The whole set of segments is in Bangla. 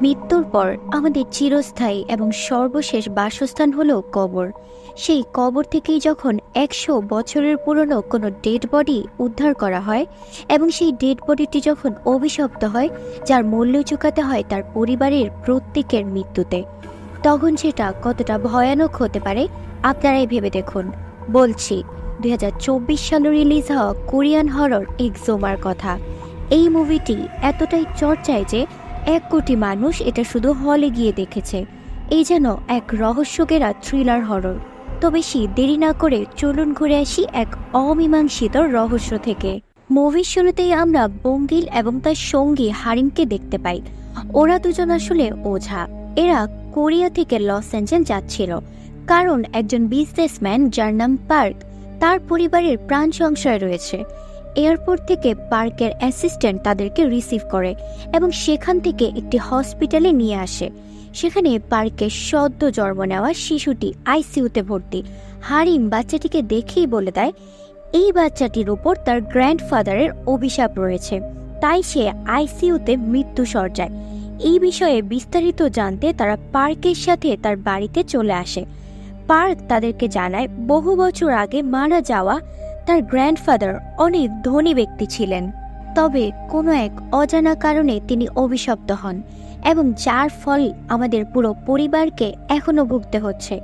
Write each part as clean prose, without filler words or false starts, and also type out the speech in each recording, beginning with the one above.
মৃত্যুর পর আমাদের চিরস্থায়ী এবং সর্বশেষ বাসস্থান হলো কবর। সেই কবর থেকেই যখন 100 বছরের পুরনো কোনো ডেড বডি উদ্ধার করা হয় এবং সেই ডেড বডিটি যখন অভিশপ্ত হয়, যার মূল্য চুকাতে হয় তার পরিবারের প্রত্যেকের মৃত্যুতে, তখন সেটা কতটা ভয়ানক হতে পারে আপনারাই ভেবে দেখুন। বলছি 2024 সালে রিলিজ হওয়া কোরিয়ান হরর এক্সোমার কথা। এই মুভিটি এতটাই চর্চায় যে 1 কোটি মানুষ এটা শুধু হলে গিয়ে দেখেছে। এই যেন এক রহস্যঘেরা থ্রিলার হরর। তো বেশি দেরি না করে চলুন ঘুরে আসি এক অমীমাংসিত রহস্য থেকে। মুভির শুরুতেই আমরা বঙ্গিল এবং তার সঙ্গী হারিমকে দেখতে পাই। ওরা দুজন আসলে ওঝা। এরা কোরিয়া থেকে লস অ্যাঞ্জেলেস যাচ্ছিল, কারণ একজন বিজনেসম্যান যার নাম পার্ক, তার পরিবারের প্রাণ সংশয় রয়েছে। এয়ারপোর্ট থেকে পার্কের অ্যাসিস্ট্যান্ট তাদেরকে রিসিভ করে এবং সেখান থেকে একটি হসপিটালে নিয়ে আসে। সেখানে পার্কের সদ্য জন্ম নেওয়া শিশুটি আইসিইউতে ভর্তি। হারিম বাচ্চাটিকে দেখেই বলে দেয় এই বাচ্চাটির উপর তার গ্র্যান্ডফাদারের অভিশাপ রয়েছে, তাই সে আইসিইউতে মৃত্যু সজ্জায়। এই বিষয়ে বিস্তারিত জানতে তারা পার্কের সাথে তার বাড়িতে চলে আসে। পার্ক তাদেরকে জানায় বহু বছর আগে মারা যাওয়া তার গ্র্যান্ডফাদার অনেক ধনী ব্যক্তি ছিলেন, তবে কোনো এক অজানা কারণে তিনি অভিশপ্ত হন এবং যার ফল আমাদের পুরো পরিবারকে এখনো ভুগতে হচ্ছে।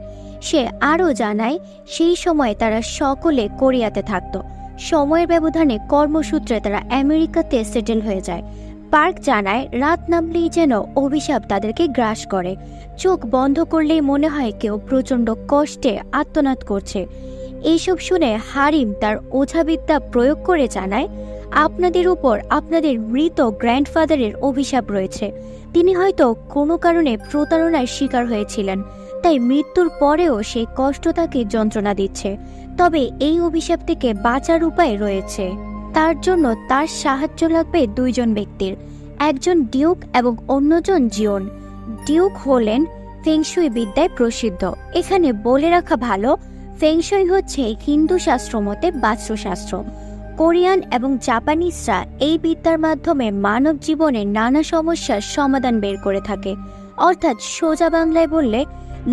সে আরও জানায় সেই সময় তারা সকলে কোরিয়াতে থাকত। সময়ের ব্যবধানে কর্মসূত্রে তারা আমেরিকাতে সেটেল হয়ে যায়। পার্ক জানায় রাত নামলেই যেন অভিশাপ তাদেরকে গ্রাস করে। চোখ বন্ধ করলেই মনে হয় কেউ প্রচণ্ড কষ্টে আর্তনাদ করছে। এইসব শুনে হারিম তার ওঝাবিদ্যা প্রয়োগ করে জানায় আপনাদের উপর আপনাদের মৃত গ্র্যান্ডফাদারের অভিশাপ রয়েছে। তিনি হয়তো কোনো কারণে প্রতারণার শিকার হয়েছিলেন, তাই মৃত্যুর পরেও সেই কষ্ট তাকে যন্ত্রণা দিচ্ছে। তবে এই অভিশাপ থেকে বাঁচার উপায় রয়েছে। তার জন্য তার সাহায্য লাগবে 2 জন ব্যক্তির, একজন ডিউক এবং অন্যজন জিওন। ডিউক হলেন ফেংশুই বিদ্যায় প্রসিদ্ধ। এখানে বলে রাখা ভালো, ফেংশুই হচ্ছে হিন্দু শাস্ত্র মতে বাস্তুশাস্ত্র। কোরিয়ান এবং জাপানিজরা এই বিদ্যার মাধ্যমে মানব জীবনের নানা সমস্যার সমাধান বের করে থাকে। অর্থাৎ সোজা বাংলায় বললে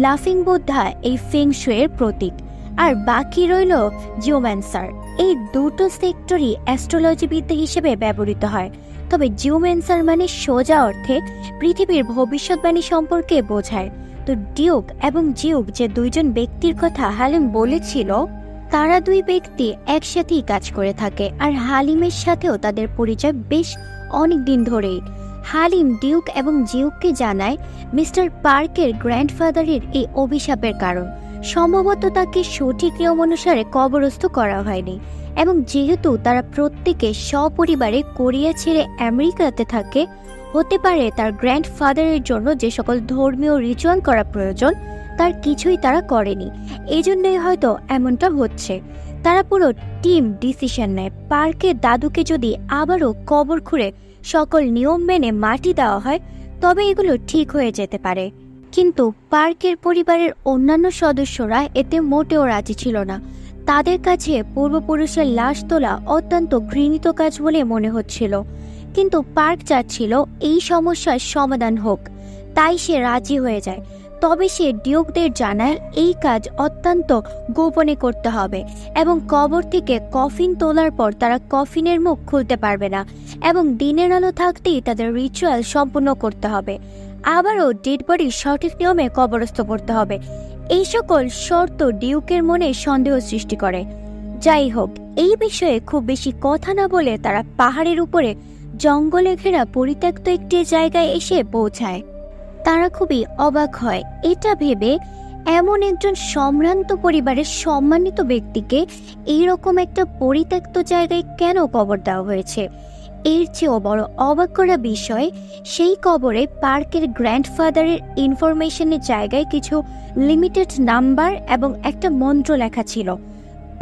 লাফিং বুদ্ধা এই ফেংশুইয়ের প্রতীক, আর বাকি রইল জিওম্যান্সার। এই দুটো সেক্টরই অ্যাস্ট্রোলজি বিদ্যা হিসেবে ব্যবহৃত হয়। তবে জিওম্যান্সার মানে সোজা অর্থে পৃথিবীর ভবিষ্যৎবাণী সম্পর্কে বোঝায়। তো ডিউক এবং জিউক যে 2 জন ব্যক্তির কথা হালিম বলেছিল, তারা 2 ব্যক্তি একসাথেই কাজ করে থাকে, আর হালিমের সাথেও তাদের পরিচয় বেশ অনেক দিন ধরেই। হালিম ডিউক এবং জিউককে জানায় মিস্টার পার্কের গ্র্যান্ডফাদারের এই অভিশাপের কারণ। সম্ভবত তাকে সঠিক নিয়ম অনুসারে কবরস্থ করা হয়নি, এবং যেহেতু তারা প্রত্যেকে সপরিবারে কোরিয়া ছেড়ে আমেরিকাতে থাকে, হতে পারে তার গ্র্যান্ডফাদারের জন্য যে সকল ধর্মীয় রিচুয়াল করা প্রয়োজন তার কিছুই তারা করেনি। এজন্যই হয়তো এমনটা হচ্ছে। তারা পুরো টিম ডিসিশন নেয় পার্কের দাদুকে যদি আবারও কবর খুঁড়ে সকল নিয়ম মেনে মাটি দেওয়া হয় তবে এগুলো ঠিক হয়ে যেতে পারে। কিন্তু পার্কের পরিবারের অন্যান্য সদস্যরা এতে মোটেও রাজি ছিল না। তাদের কাছে পূর্বপুরুষের লাশ তোলা অত্যন্ত ঘৃণিত কাজ বলে মনে হচ্ছিল। কিন্তু পার্ক চাচ্ছিল এই সমস্যার সমাধান হোক, তাই সে রাজি হয়ে যায়। তবে সে ডিউকদের জানায় এই কাজ অত্যন্ত গোপনে করতে হবে এবং কবর থেকে কফিন তোলার পর তারা কফিনের মুখ খুলতে পারবে না এবং দিনের আলো থাকতেই তাদের রিচুয়াল সম্পূর্ণ করতে হবে। আবারও ডেড বডি সঠিক নিয়মে কবরস্থ করতে হবে। এই সকল শর্ত ডিউকের মনে সন্দেহ সৃষ্টি করে। যাই হোক, এই বিষয়ে খুব বেশি কথা না বলে তারা পাহাড়ের উপরে জঙ্গলে ঘেরা পরিত্যক্ত একটি জায়গায় এসে পৌঁছায়। তারা খুবই অবাক হয় এটা ভেবে এমন একজন সম্ভ্রান্ত পরিবারের সম্মানিত ব্যক্তিকে এইরকম একটা পরিত্যক্ত জায়গায় কেন কবর দেওয়া হয়েছে। এর চেয়েও বড় অবাক করা বিষয়, সেই কবরে পার্কের গ্র্যান্ডফাদারের ইনফরমেশনের জায়গায় কিছু লিমিটেড নাম্বার এবং একটা মন্ত্র লেখা ছিল।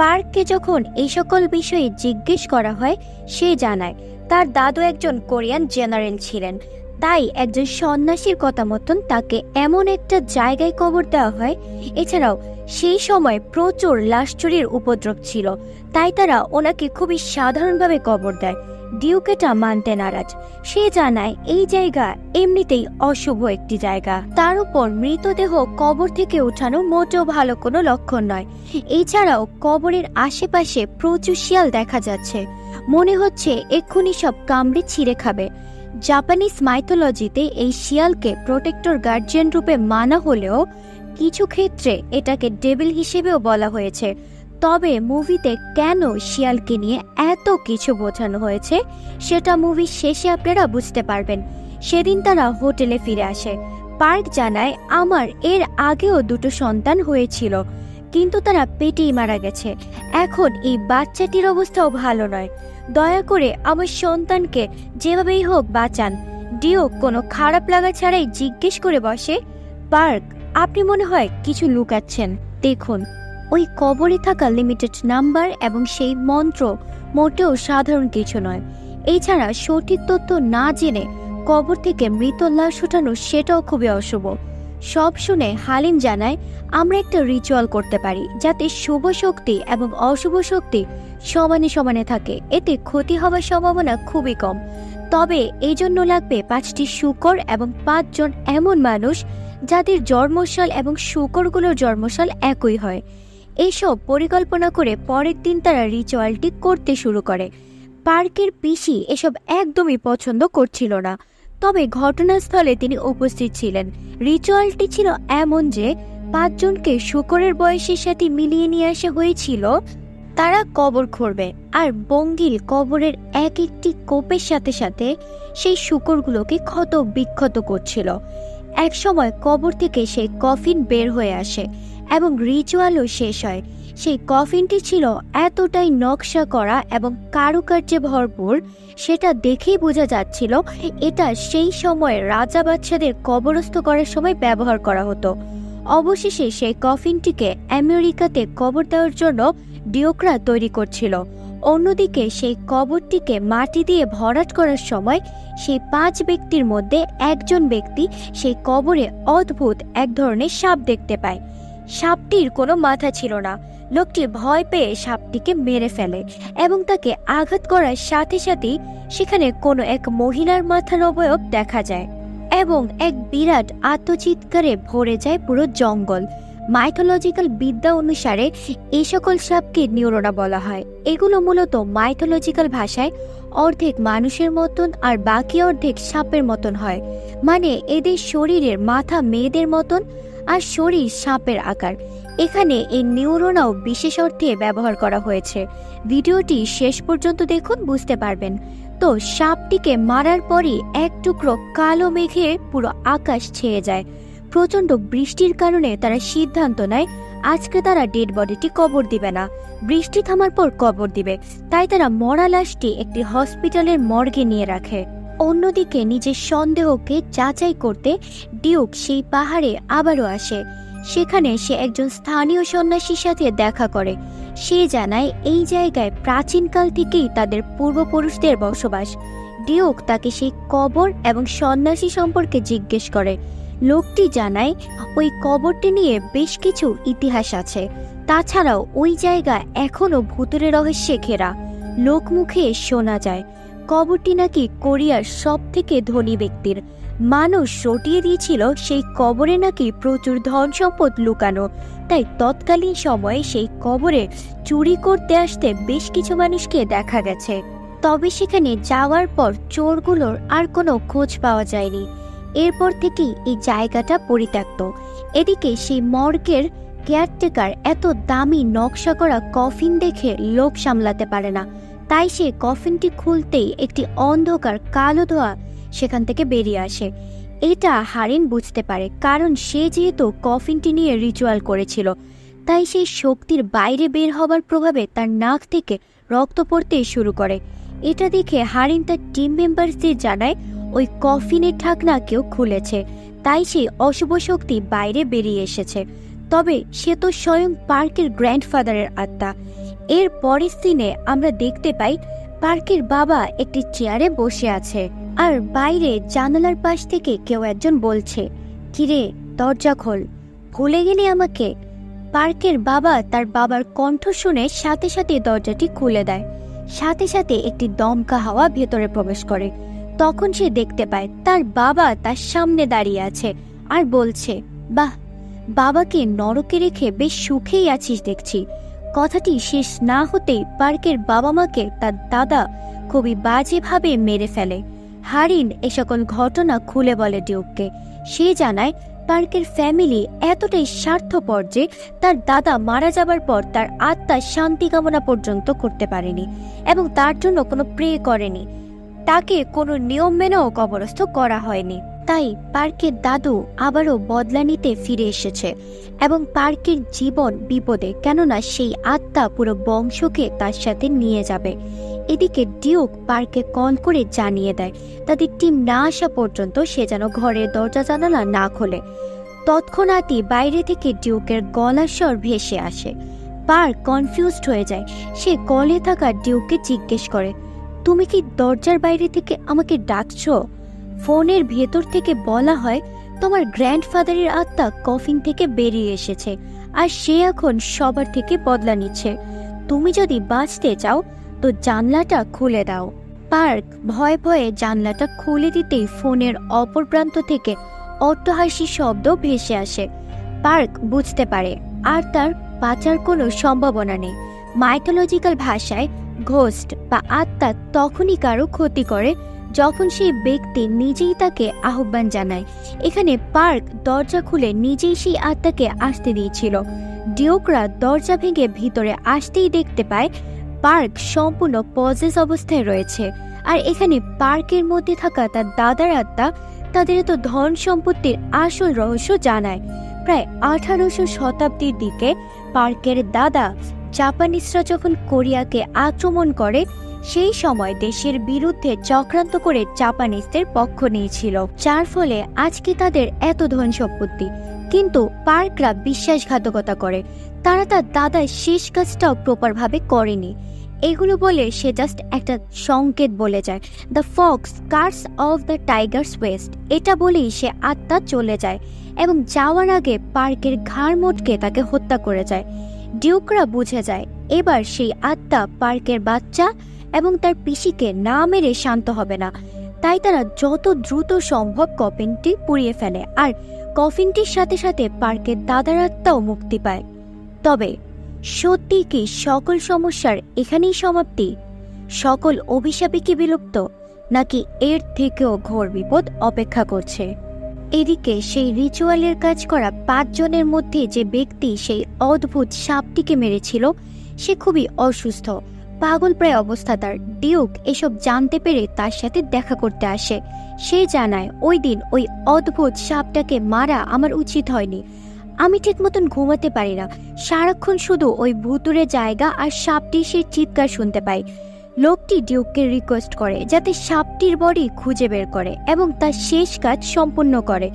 পার্ককে যখন এই সকল বিষয়ে জিজ্ঞেস করা হয়, সে জানায় তার দাদু একজন কোরিয়ান জেনারেল ছিলেন, তাই একজন সন্ন্যাসীর কথা মতন তাকে এমন একটা জায়গায় কবর দেওয়া হয়। এছাড়াও সেই সময় প্রচুর লাশ চুরির উপদ্রব ছিল, তাই তারা ওনাকে খুবই সাধারণভাবে কবর দেয়। ডিউক এটা মানতে নারাজ। সে জানায় এই জায়গা এমনিতেই অশুভ একটি জায়গা, তার উপর মৃতদেহ কবর থেকে উঠানো মোটেও ভালো কোনো লক্ষণ নয়। এছাড়াও কবরের আশেপাশে প্রচুর শিয়াল দেখা যাচ্ছে, মনে হচ্ছে এক্ষুনি সব কামড়ে ছিঁড়ে খাবে। জাপানিজ মাইথোলজিতে এই শিয়ালকে প্রোটেক্টর গার্জিয়ান রূপে মানা হলেও কিছু ক্ষেত্রে এটাকে ডেভিল হিসেবেও বলা হয়েছে। তবে মুভিতে কেন শিয়ালকে নিয়ে এত কিছু বোঝানো হয়েছে সেটা মুভির শেষে আপনারা বুঝতে পারবেন। সেদিন তারা হোটেলে ফিরে আসে। পার্ক জানায় আমার এর আগেও 2টো সন্তান হয়েছিল, কিন্তু তারা পেটেই মারা গেছে। এখন এই বাচ্চাটির অবস্থাও ভালো নয়, দয়া করে আমার সন্তানকে যেভাবেই হোক বাঁচান। ডিউক কোনো খারাপ লাগা ছাড়াই জিজ্ঞেস করে বসে, পার্ক আপনি মনে হয় কিছু লুকাচ্ছেন। দেখুন, ওই কবরে থাকা লিমিটেড নাম্বার এবং সেই মন্ত্র মোটেও সাধারণ কিছু নয়। এছাড়া সঠিক তথ্য না জেনে কবর থেকে মৃত লাশ ওঠানো সেটাও খুবই অশুভ। সব শুনে হালিম জানায় আমরা একটা রিচুয়াল করতে পারি যাতে শুভ শক্তি এবং অশুভ শক্তি সমানে সমানে থাকে, এতে ক্ষতি হওয়ার সম্ভাবনা খুবই কম। তবে এই জন্য লাগবে 5টি শূকর এবং 5 জন এমন মানুষ যাদের জন্মসাল এবং শূকরগুলোর জন্মসাল একই হয়। এইসব পরিকল্পনা করে পরের দিন তারা রিচুয়ালটি করতে শুরু করে। পার্কের পিসি এসব একদমই পছন্দ করছিল না, তবে ঘটনাস্থলে তিনি উপস্থিত ছিলেন। রিচুয়ালটি ছিল এমন যে 5 জনকে শূকরের বয়সের সাথে মিলিয়ে নিয়ে আসা হয়েছিল। তারা কবর খুঁড়বে আর বঙ্গিল কবরের এক একটি কোপের সাথে সাথে সেই শূকরগুলোকে ক্ষত বিক্ষত করছিল। এক সময় কবর থেকে সেই কফিন বের হয়ে আসে এবং রিচুয়ালও শেষ হয়। সেই কফিনটি ছিল এতটাই নকশা করা এবং কারুকার্যে ভরপুর, সেটা দেখেই বোঝা যাচ্ছিল এটা সেই সময় রাজা বাদশাদের কবরস্থ করার সময় ব্যবহার করা হতো। অবশেষে সেই কফিনটিকে আমেরিকাতে কবর দেওয়ার জন্য ডিউকরা তৈরি করছিল। অন্যদিকে সেই কবরটিকে মাটি দিয়ে ভরাট করার সময় সেই 5 ব্যক্তির মধ্যে একজন ব্যক্তি সেই কবরে অদ্ভুত এক ধরনের সাপ দেখতে পায়। সাপটির কোনো মাথা ছিল না। লোকটি ভয় পেয়ে সাপটিকে মেরে ফেলে এবং তাকে আঘাত করার সাথে সাথেই সেখানে কোনো এক মহিলার মাথার অবয়ব দেখা যায় এবং এক বিরাট আত্মচিৎকারে ভরে যায় পুরো জঙ্গল। মাইথোলজিক্যাল বিদ্যা অনুসারে এই সকল সাপকে নিউরোনা বলা হয়। এগুলো মূলত মাইথোলজিক্যাল ভাষায় অর্ধেক মানুষের মতন আর বাকি অর্ধেক সাপের মতন হয়, মানে এদের শরীরের মাথা মেয়েদের মতন আর শরীর সাপের আকার। এখানে এই নিউরোনাও বিশেষ অর্থে ব্যবহার করা হয়েছে। ভিডিওটি শেষ পর্যন্ত দেখুন, বুঝতে পারবেন। তো সাপটিকে মারার পরই এক টুকরো কালো মেঘে পুরো আকাশ ছেয়ে যায়। প্রচন্ড বৃষ্টির কারণে তারা সিদ্ধান্ত নেয় আজকে তারা ডেড বডিটি কবর দিবে না, বৃষ্টি থামার পর কবর দিবে। তাই তারা মরা লাশটি একটি হসপিটালের মর্গে নিয়ে রাখে। অন্যদিকে নিজের সন্দেহকে যাচাই করতে ডিউক সেই পাহাড়ে আবারও আসে। সেখানে সে একজন স্থানীয় সন্ন্যাসীর সাথে দেখা করে। সে জানায় এই জায়গায় প্রাচীনকাল থেকেই তাদের পূর্বপুরুষদের বসবাস। ডিউক তাকে সেই কবর এবং সন্ন্যাসী সম্পর্কে জিজ্ঞেস করে। লোকটি জানায় ওই কবরটি নিয়ে বেশ কিছু ইতিহাস আছে। তাছাড়াও ওই জায়গা এখনো ভূতের রহস্যে ঘেরা। লোকমুখে শোনা যায় কবরটি নাকি কোরিয়ার সব থেকে ধনী ব্যক্তির। মানুষ রটিয়ে দিয়েছিল সেই কবরে নাকি প্রচুর ধন সম্পদ লুকানো, তাই তৎকালীন সময়ে সেই কবরে চুরি করতে আসতে বেশ কিছু মানুষকে দেখা গেছে। তবে সেখানে যাওয়ার পর চোরগুলোর আর কোনো খোঁজ পাওয়া যায়নি। এরপর থেকেই এই জায়গাটা পরিত্যক্ত। এদিকে সেই মর্গের কেয়ারটেকার এত দামি নকশা করা কফিন দেখে লোভ সামলাতে পারে না, তাই সে কফিনটি খুলতেই একটি অন্ধকার কালো ধোঁয়া সেখান থেকে বেরিয়ে আসে। এটা হারিন বুঝতে পারে, কারণ সে যেহেতু কফিনটি নিয়ে রিচুয়াল করেছিল, তাই সেই শক্তির বাইরে বের হবার প্রভাবে তার নাক থেকে রক্ত পড়তে শুরু করে। এটা দেখে হারিন তার টিম মেম্বারদের জানায় ওই কফিনের ঢাকনা কেউ খুলেছে, তাই সেই অশুভ শক্তি বাইরে বেরিয়ে এসেছে। তবে সে তো স্বয়ং পার্কের গ্র্যান্ডফাদারের আত্মা। এর পরের সিনে আমরা দেখতে পাই পার্কের বাবা একটি চেয়ারে বসে আছে আর বাইরে জানালার পাশ থেকে কেউ একজন বলছে, কিরে দরজা খোল, ভুলে গেলি আমাকে? পার্কের বাবা তার বাবার কণ্ঠ শুনে সাথে সাথে দরজাটি খুলে দেয়। সাথে সাথে একটি দমকা হাওয়া ভেতরে প্রবেশ করে। তখন সে দেখতে পায় তার বাবা তার সামনে দাঁড়িয়ে আছে আর বলছে, বাহ, বাবাকে নরকে রেখে বেশ সুখেই আছিস দেখছি। কথাটি শেষ না হতেই পার্কের বাবা মাকে তার দাদা খুবই বাজেভাবে মেরে ফেলে। হারিন এ সকল ঘটনা খুলে বলে ডিউককে। সে জানায় পার্কের ফ্যামিলি এতটাই স্বার্থপর যে তার দাদা মারা যাবার পর তার আত্মার শান্তি কামনা পর্যন্ত করতে পারেনি এবং তার জন্য কোনো প্রে করেনি। তাকে কোনো নিয়ম মেনেও কবরস্থ করা হয়নি। তাই পার্কের দাদু আবারও বদলা নিতে ফিরে এসেছে এবং পার্কের জীবন বিপদে, কেননা সেই আত্মা পুরো বংশকে তার সাথে নিয়ে যাবে। এদিকে ডিউক পার্কে কল করে জানিয়ে দেয় তাদের টিম না আসা পর্যন্ত সে যেন ঘরের দরজা জানালা না খোলে। তৎক্ষণাৎই বাইরে থেকে ডিউকের গলার স্বর ভেসে আসে। পার্ক কনফিউজড হয়ে যায়। সে কলে থাকা ডিউককে জিজ্ঞেস করে, তুমি কি দরজার বাইরে থেকে আমাকে ডাকছো? ফোনের ভেতর থেকে বলা হয় তোমার গ্র্যান্ডফাদারের আত্মা কফিন থেকে বেরিয়ে এসেছে আর সে এখন সবার থেকে বদলা নিচ্ছে। তুমি যদি বাঁচতে চাও তো জানলাটা খুলে দাও। পার্ক ভয়ে ভয়ে জানলাটা খুলে দিতেই ফোনের অপর প্রান্ত থেকে অট্টহাসি শব্দ ভেসে আসে। পার্ক বুঝতে পারে আর তার বাঁচার কোনো সম্ভাবনা নেই। মাইথোলজিক্যাল ভাষায় ঘোস্ট বা আত্মা তখনই কারো ক্ষতি করে যখন সেই ব্যক্তি নিজেই তাকে আহ্বান জানায়। এখানে পার্ক দরজা খুলে নিজেই সেই আত্মাকে আসতে দিয়েছিল। ডিউকরা দরজা ভেঙে ভিতরে আসতেই দেখতে পায় পার্ক সম্পূর্ণ পজেস অবস্থায় রয়েছে। আর এখানে পার্কের মধ্যে থাকা তার দাদার আত্মা তাদের এত ধন সম্পত্তির আসল রহস্য জানায়। প্রায় 1800 শতাব্দীর দিকে পার্কের দাদা জাপানিজরা যখন কোরিয়াকে আক্রমণ করে সেই সময় দেশের বিরুদ্ধে চক্রান্ত করে জাপানিজদের পক্ষ নিয়েছিল, যার ফলে আজকে তাদের এত ধন সম্পত্তি। কিন্তু পার্করা বিশ্বাসঘাতকতা করে। তারা তার দাদার শেষ কাজটাও প্রপার ভাবে করেনি। এগুলো বলে সে জাস্ট একটা সংকেত বলে যায়, the fox curse of the tigers west. এটা বলেই সে আত্মা চলে যায় এবং যাওয়ার আগে পার্কের ঘাড় মোটকে তাকে হত্যা করে যায়। ডিউকরা বুঝে যায় এবার সেই আত্মা পার্কের বাচ্চা এবং তার পিসিকে না মেরে শান্ত হবে না। তাই তারা যত দ্রুত সম্ভব কফিনটি পুড়িয়ে ফেলে আর কফিনটির সাথে সাথে পার্কের দাদার আত্মাও মুক্তি পায়। তবে সত্যি কি সকল সমস্যার এখানেই সমাপ্তি? সকল অভিশাপই কি বিলুপ্ত, নাকি এর থেকেও ঘোর বিপদ অপেক্ষা করছে? এদিকে সেই রিচুয়ালের কাজ করা 5 জনের মধ্যে যে ব্যক্তি সেই অদ্ভুত সাপটিকে মেরেছিল সে খুবই অসুস্থ, পাগল প্রায় অবস্থা তার। ডিউক এসব জানতে পেরে তার সাথে দেখা করতে আসে। সে জানায়, ওই দিন ওই অদ্ভুত সাপটাকে মারা আমার উচিত হয়নি। আমি ঠিক মতন ঘুমাতে পারি না, সারাক্ষণ শুধু ওই ভুতুরে জায়গা আর সাপটির সেই চিৎকার শুনতে পাই। লোকটি ডিউককে রিকোয়েস্ট করে যাতে সাপটির বডি খুঁজে বের করে এবং তার শেষ কাজ সম্পূর্ণ করে।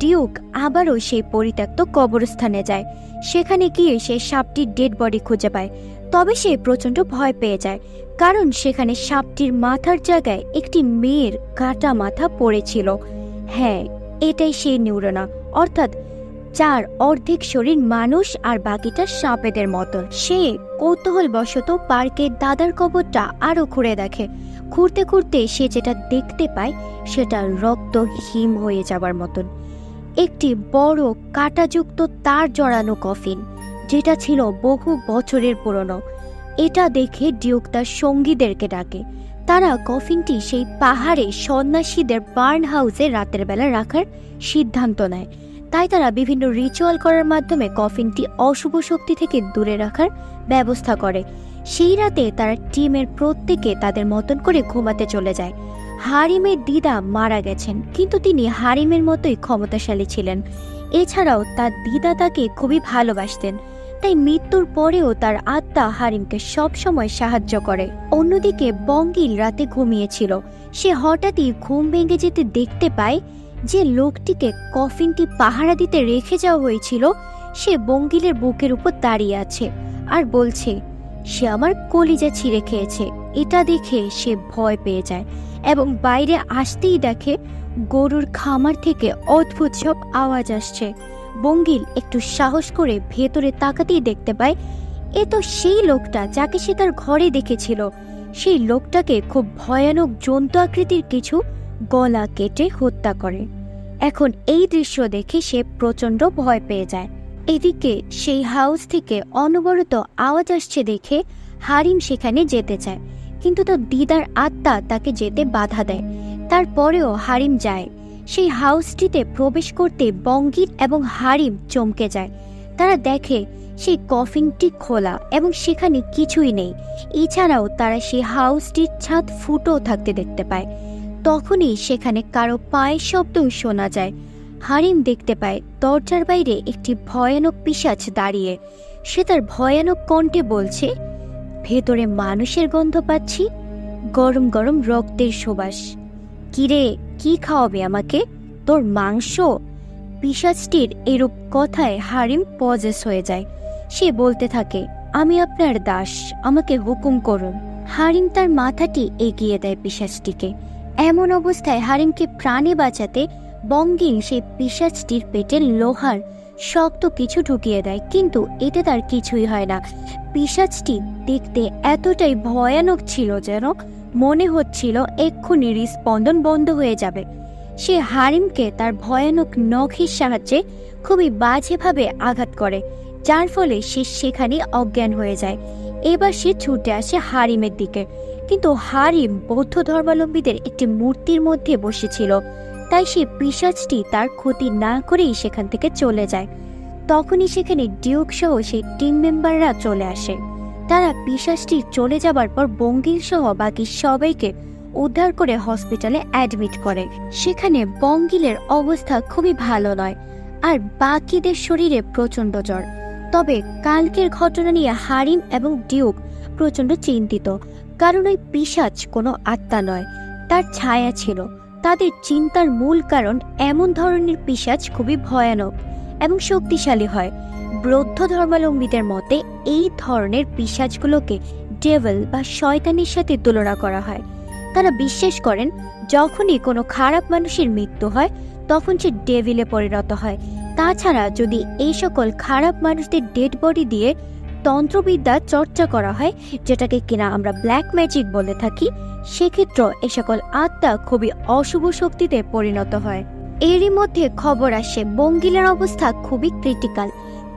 ডিউক আবারও সেই পরিত্যক্ত কবরস্থানে যায়। সেখানে গিয়ে সে সাপটির ডেড বডি খুঁজে পায়। তবে সে প্রচন্ড ভয় পেয়ে যায়, কারণ সেখানে সাপটির মাথার জায়গায় একটি মেয়ের কাটা মাথা পড়েছিল। হ্যাঁ, এটাই সেই নিউরোনা, অর্থাৎ যার অর্ধেক শরীর মানুষ আর বাকিটা সাপেদের মতন। সে কৌতূহলবশত পার্কের দাদার কবরটা আরো ঘুরে দেখে। ঘুরতে ঘুরতে সে যেটা দেখতে পায় সেটা রক্ত হিম হয়ে যাবার মতন। একটি বড় কাঁটাযুক্ত তার জড়ানো কফিন, যেটা ছিল বহু বছরের পুরনো। এটা দেখে ডিউক তার সঙ্গীদেরকে ডাকে। তারা কফিনটি সেই পাহাড়ে সন্ন্যাসীদের বার্ন হাউসে রাতের বেলা রাখার সিদ্ধান্ত নেয়। তাই তারা বিভিন্ন রিচুয়াল করার মাধ্যমে কফিনটি অশুভ শক্তি থেকে দূরে রাখার ব্যবস্থা করে। সেই রাতে তারা টিমের প্রত্যেকে তাদের মতন করে ঘুমাতে চলে যায়। হারিমের দিদা মারা গেছেন, কিন্তু তিনি হারিমের মতোই ক্ষমতাশালী ছিলেন। এছাড়াও তার দিদা তাকে খুবই ভালোবাসতেন, তাই মৃত্যুর পরেও তার আত্মা হারিমকে সবসময় সাহায্য করে। অন্যদিকে বঙ্গিল রাতে ঘুমিয়েছিল। সে হঠাৎই ঘুম ভেঙে যেতে দেখতে পায় যে লোকটিকে কফিনটি পাহারা দিতে রেখে যাওয়া হয়েছিল সে বঙ্গিলের বুকের উপর দাঁড়িয়ে আছে আর বলছে সে আমার কলিজা ছিঁড়ে খেয়েছে। এটা দেখে সে ভয় পেয়ে যায় এবং বাইরে আসতেই দেখে গরুর খামার থেকে অদ্ভুত সব আওয়াজ আসছে। বঙ্গিল একটু সাহস করে ভেতরে তাকাতেই দেখতে পায় এ তো সেই লোকটা যাকে সে তার ঘরে দেখেছিল। সেই লোকটাকে খুব ভয়ানক জন্তু আকৃতির কিছু গলা কেটে হত্যা করে। এখন এই দৃশ্য দেখে সে প্রচন্ড ভয় পেয়ে যায়। এদিকে সেই হাউস থেকে অনবরত আওয়াজ আসছে দেখে হারিম সেখানে যেতে চায়, কিন্তু তার দিদার আত্মা তাকে যেতে বাধা দেয়। তারপরেও হারিম যায়। সেই হাউসটিতে প্রবেশ করতে বঙ্গীর এবং হারিম চমকে যায়। তারা দেখে সেই কফিনটি খোলা এবং সেখানে কিছুই নেই। এছাড়াও তারা সেই হাউসটির ছাদ ফুটো থাকতে দেখতে পায়। তখনই সেখানে কারো পায়ের শব্দ শোনা যায়। হারিম দেখতে পায় দরজার বাইরে একটি ভয়ানক পিশাচ দাঁড়িয়ে। সে তার ভয়ানক কণ্ঠে বলছে, ভেতরে মানুষের গন্ধ পাচ্ছি, গরম গরম রক্তের সুবাস। কিরে, কি খাওয়াবে আমাকে? তোর মাংস? পিশাচটির এরূপ কথায় হারিম পজেস হয়ে যায়। সে বলতে থাকে, আমি আপনার দাস, আমাকে হুকুম করুন। হারিম তার মাথাটি এগিয়ে দেয় পিশাচটিকে। এমন অবস্থায় হারিমকে প্রাণে বাঁচাতে বঙ্গিন সেই পিশাচটির পেটে লোহার শক্ত কিছু ঢুকিয়ে দেয়, কিন্তু এতে তার কিছুই হয় না। পিশাচটি দেখতে এতটাই ভয়ানক ছিল যেন মনে হচ্ছিল এক্ষুনি হৃদস্পন্দন বন্ধ হয়ে যাবে। সে হারিমকে তার ভয়ানক নখের সাহায্যে খুবই বাজেভাবে আঘাত করে, যার ফলে সে সেখানে অজ্ঞান হয়ে যায়। এবার সে ছুটে আসে হারিমের দিকে, কিন্তু হারিম বৌদ্ধ ধর্মাবলম্বীদের একটি মূর্তির মধ্যে বসেছিল, তাই সে পিশাচটি তার ক্ষতি না করেই সেখান থেকে চলে যায়। তখনই সেখানে ডিউক সহ সেই টিম মেম্বাররা চলে আসে। তারা পিশাচটি চলে যাবার পর বঙ্গিল সহ বাকি সবাইকে উদ্ধার করে হসপিটালে অ্যাডমিট করে। সেখানে বঙ্গিলের অবস্থা খুবই ভালো নয়, আর বাকিদের শরীরে প্রচন্ড জ্বর। তবে কালকের ঘটনা নিয়ে হারিম এবং ডিউক প্রচন্ড চিন্তিত, কারণ ওই পিশাচ কোনো আত্মা নয়, তার ছায়া ছিল। তাদের চিন্তার মূল কারণ এমন ধরনের পিশাচ খুবই ভয়ানক এবং শক্তিশালী হয়। বৌদ্ধ ধর্মাবলম্বীদের মতে এই ধরনের পিশাচগুলোকে ডেভিল বা শয়তানের সাথে তুলনা করা হয়। তারা বিশ্বাস করেন যখনই কোনো খারাপ মানুষের মৃত্যু হয় তখন সে ডেভিলে পরিণত হয়। তাছাড়া যদি এই সকল খারাপ মানুষদের ডেড বডি দিয়ে তন্ত্রবিদ্যা চর্চা করা হয়, যেটাকে কিনা আমরা ব্ল্যাক ম্যাজিক বলে থাকি, সেক্ষেত্রে এ সকল আত্মা খুবই অশুভ শক্তিতে পরিণত হয়। এরই মধ্যে খবর আসে বঙ্গিলের অবস্থা খুবই ক্রিটিক্যাল,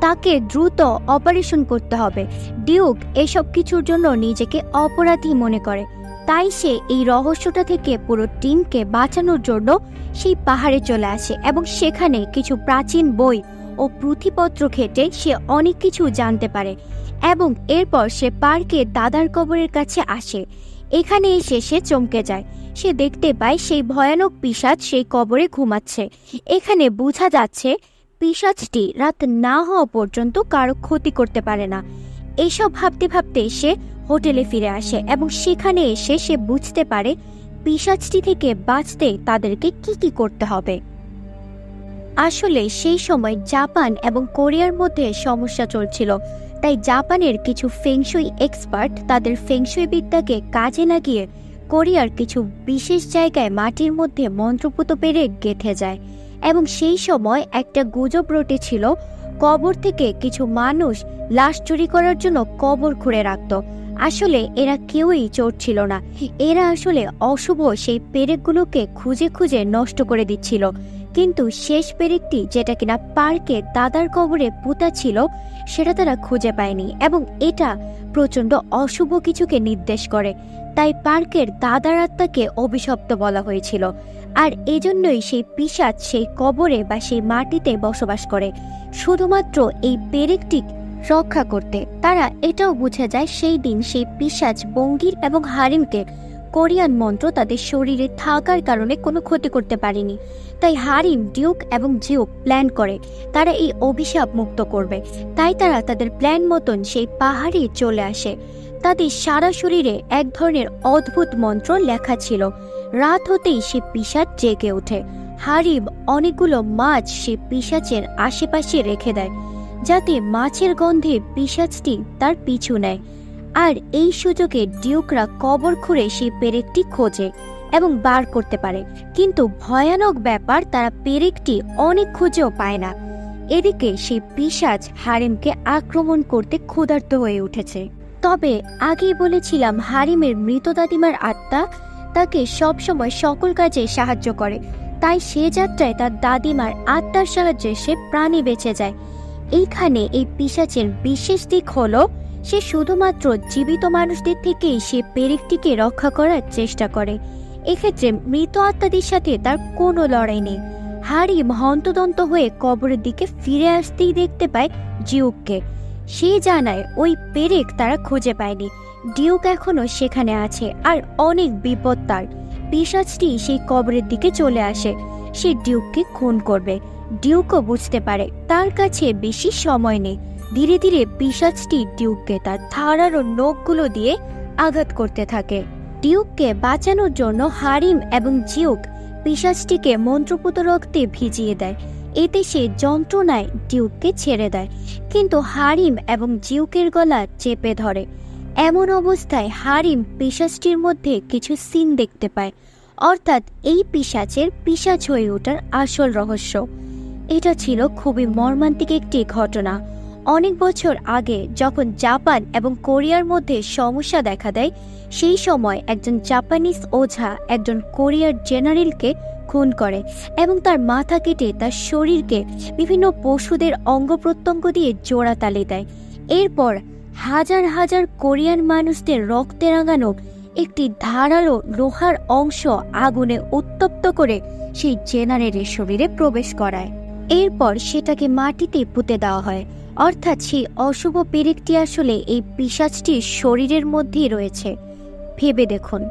তাকে দ্রুত অপারেশন করতে হবে। ডিউক এসব কিছুর জন্য নিজেকে অপরাধী মনে করে, তাই সে এই রহস্যটা থেকে পুরো টিমকে বাঁচানোর জন্য সেই পাহাড়ে চলে আসে এবং সেখানে কিছু প্রাচীন বই ও পুঁথিপত্র ঘেঁটে সে অনেক কিছু জানতে পারে। এবং এরপর সে পার্কে দাদার কবরের কাছে আসে। এখানে এসে সে চমকে যায়। সে দেখতে পায় সেই ভয়ানক পিশাচ সেই কবরে ঘুমাচ্ছে। এখানে বোঝা যাচ্ছে পিশাচটি রাত না হওয়া পর্যন্ত কারো ক্ষতি করতে পারে না। এসব ভাবতে ভাবতে সে হোটেলে ফিরে আসে এবং সেখানে এসে সে বুঝতে পারে পিশাচটি থেকে বাঁচতে তাদেরকে কি কি করতে হবে। আসলে সেই সময় জাপান এবং কোরিয়ার মধ্যে সমস্যা চলছিল, তাই জাপানের কিছু ফেংশুই এক্সপার্ট তাদের ফেংশুই বিদ্যাকে কাজে লাগিয়ে কোরিয়ার কিছু বিশেষ জায়গায় মাটির মধ্যে মন্ত্রপুত পেরে গেঁথে যায়। এবং সেই সময় একটা গুজব রটেছিল, কবর থেকে কিছু মানুষ লাশ চুরি করার জন্য কবর খুঁড়ে রাখত। আসলে এরা কেউই চোর ছিল না, এরা আসলে অশুভ সেই পেরেকগুলোকে খুঁজে খুঁজে নষ্ট করে দিচ্ছিল। কিন্তু শেষ পেরেকটি, যেটা কিনা পার্কে দাদার কবরে পুঁতা ছিল, সেটা তারা খুঁজে পায়নি এবং এটা প্রচন্ড অশুভ কিছুকে নির্দেশ করে। তাই পার্কের দাদার আত্মাকে অভিশপ্ত বলা হয়েছিল। আর এজন্যই সেই পিশাচ সেই কবরে বা সেই মাটিতে বসবাস করে, শুধুমাত্র এই পেরেকটি রক্ষা করতে। তারা এটাও বুঝে যায় সেই দিন সেই পিশাচ বঙ্গির এবং হারিমকে কোরিয়ান মন্ত্র তাদের শরীরে থাকার কারণে কোনো ক্ষতি করতে পারেনি। তাই হারিম, ডিউক এবং জিউক প্ল্যান করে তারা এই অভিশাপ মুক্ত করবে। তাই তারা তাদের প্ল্যান মতন সেই পাহাড়ে চলে আসে। তাদের সারা শরীরে এক ধরনের অদ্ভুত মন্ত্র লেখা ছিল। রাত হতেই সে পিশাচ জেগে ওঠে। হারিম অনেকগুলো মাছ সে পিশাচের আশেপাশে রেখে দেয়, যাতে মাছের গন্ধে পিশাচটি তার পিছু নেয়। আর এই সুযোগে ডিউকরা কবর খুঁড়ে সেই পেরেকটি খোঁজে এবং বার করতে পারে। কিন্তু ভয়ানক ব্যাপার, তারা পেরেকটি অনেক খুঁজেও পায় না। এদিকে সেই পিশাচ হারিমকে আক্রমণ করতে ক্ষুধার্ত হয়ে উঠেছে। তবে আগেই বলেছিলাম হারিমের মৃত দাদিমার আত্মা তাকে সবসময় সকল কাজে সাহায্য করে, তাই সে যাত্রায় তার দাদিমার আত্মার সাহায্যে সে প্রাণে বেঁচে যায়। এইখানে এই পিশাচের বিশেষ দিক হলো সে শুধুমাত্র জীবিত মানুষদের থেকেই সে পেরেকটিকে রক্ষা করার চেষ্টা করে। এক্ষেত্রে মৃত আত্মাদের সাথে তার কোনো লড়াই নেই। হারিম হন্তদন্ত হয়ে কবরের দিকে ফিরে আসতেই দেখতে পায় ডিউককে। সে জানায় ওই পেরেক তারা খুঁজে পায়নি, ডিউক এখনো সেখানে আছে আর অনেক বিপদ তার। পিশাচটি সেই কবরের দিকে চলে আসে, সে ডিউককে খুন করবে। ডিউকও বুঝতে পারে তার কাছে বেশি সময় নেই। ধীরে ধীরে পিশাচটি ডিউককে তার ধারালো নখগুলো দিয়ে আঘাত করতে থাকে। ডিউককে বাঁচানোর জন্য হারিম এবং জিউক পিশাচটিকে মন্ত্রপুত রক্তে ভিজিয়ে দেয়। এতে সে যন্ত্রণায় ডিউককে ছেড়ে দেয়, কিন্তু হারিম এবং জিউকের গলা চেপে ধরে। এমন অবস্থায় হারিম পিশাচটির মধ্যে কিছু সিন দেখতে পায়, অর্থাৎ এই পিশাচের পিশাচ হয়ে ওঠার আসল রহস্য। এটা ছিল খুবই মর্মান্তিক একটি ঘটনা। অনেক বছর আগে যখন জাপান এবং কোরিয়ার মধ্যে সমস্যা দেখা দেয়, সেই সময় একজন জাপানিজ ওঝা একজন কোরিয়ার জেনারেলকে খুন করে এবং তার মাথা কেটে তার শরীরকে বিভিন্ন পশুদের অঙ্গ প্রত্যঙ্গ দিয়ে জোড়াতালি দেয়। এরপর হাজার হাজার কোরিয়ান মানুষদের রক্তে রাঙানো একটি ধারালো লোহার অংশ আগুনে উত্তপ্ত করে সেই জেনারেলের শরীরে প্রবেশ করায়। এরপর সেটাকে মাটিতে পুঁতে দেওয়া হয়, অর্থাৎ সেই অশুভ পেরেকটি আসলে এই পিশাচটির শরীরের মধ্যেই রয়েছে। ভেবে দেখুন,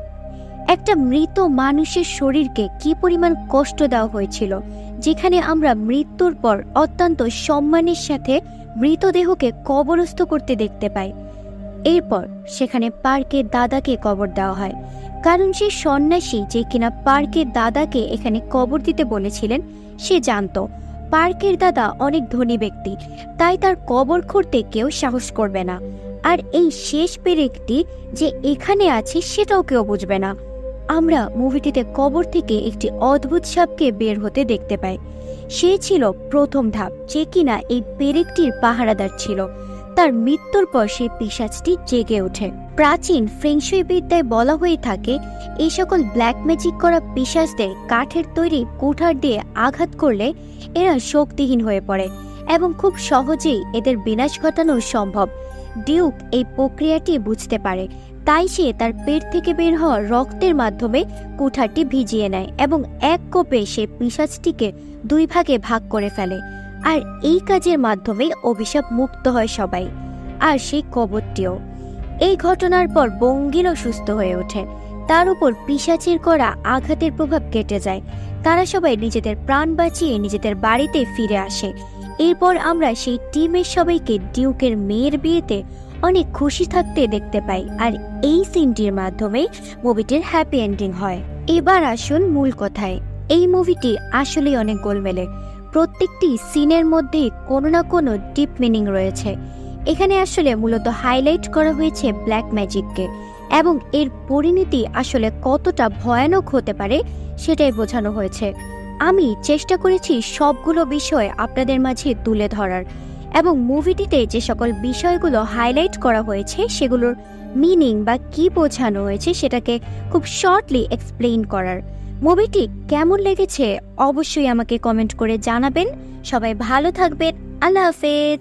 একটা মৃত মানুষের শরীরকে কি পরিমাণ কষ্ট দেওয়া হয়েছিল, যেখানে আমরা মৃত্যুর পর অত্যন্ত সম্মানের সাথে মৃতদেহকে কবরস্থ করতে দেখতে পাই। এরপর সেখানে পার্কের দাদাকে কবর দেওয়া হয়, কারণ সে সন্ন্যাসী যে কিনা পার্কের দাদাকে এখানে কবর দিতে বলেছিলেন, সে জানতো পার্কের দাদা অনেক ধনী ব্যক্তি, তাই তার কবর খুঁড়তে কেউ সাহস করবে না। আর এই শেষ পেরেকটি যে এখানে আছে সেটাও কেউ বুঝবে না। আমরা মুভিটিতে কবর থেকে একটি অদ্ভুত সাপকে বের হতে দেখতে পাই। সে ছিল প্রথম ধাপ, যে কিনা এই পেরেকটির পাহারাদার ছিল। তার মৃত্যুর পর সেই পিশাচটি জেগে ওঠে। প্রাচীন ফেংশুই বিদ্যায় বলা হয়ে থাকে, এই সকল ব্ল্যাক ম্যাজিক করা পিশাচদের কাঠের তৈরি কুঠার দিয়ে আঘাত করলে এরা শক্তিহীন হয়ে পড়ে এবং খুব সহজেই এদের বিনাশ ঘটানো সম্ভব। ডিউক এই প্রক্রিয়াটি বুঝতে পারে, তাই সে তার পেট থেকে বের হওয়া রক্তের মাধ্যমে কুঠারটি ভিজিয়ে নেয় এবং এক কোপে সে পিশাচটিকে দুই ভাগে ভাগ করে ফেলে। আর এই কাজের মাধ্যমে অভিশাপ মুক্ত হয় সবাই, আর সেই কবরটিও। এই ঘটনার পর বঙ্গিলও সুস্থ হয়ে ওঠে। তার উপর পিশাচের করা আঘাতের প্রভাব কেটে যায়। তারা সবাই নিজেদের প্রাণ বাঁচিয়ে নিজেদের বাড়িতে ফিরে আসে। এরপর আমরা সেই টিমের সবাইকে ডিউকের মেয়ের বিয়েতে অনেক খুশি থাকতে দেখতে পাই, আর এই সিনটির মাধ্যমে মুভিটির হ্যাপি এন্ডিং হয়। এবার আসুন মূল কথায়। এই মুভিটি আসলে অনেক গোলমেলে। প্রত্যেকটি সিনের মধ্যে কোনো না কোনো ডিপ মিনিং রয়েছে। এখানে আসলে মূলত হাইলাইট করা হয়েছে ব্ল্যাক ম্যাজিককে এবং এর পরিণতি আসলে কতটা ভয়ানক হতে পারে সেটাই বোঝানো হয়েছে। আমি চেষ্টা করেছি সবগুলো বিষয় আপনাদের মাঝে তুলে ধরার এবং মুভিটিতে যে সকল বিষয়গুলো হাইলাইট করা হয়েছে সেগুলোর মিনিং বা কি বোঝানো হয়েছে সেটাকে খুব শর্টলি এক্সপ্লেইন করার। মুভিটি কেমন লেগেছে অবশ্যই আমাকে কমেন্ট করে জানাবেন। সবাই ভালো থাকবেন। আল্লাহ হাফেজ।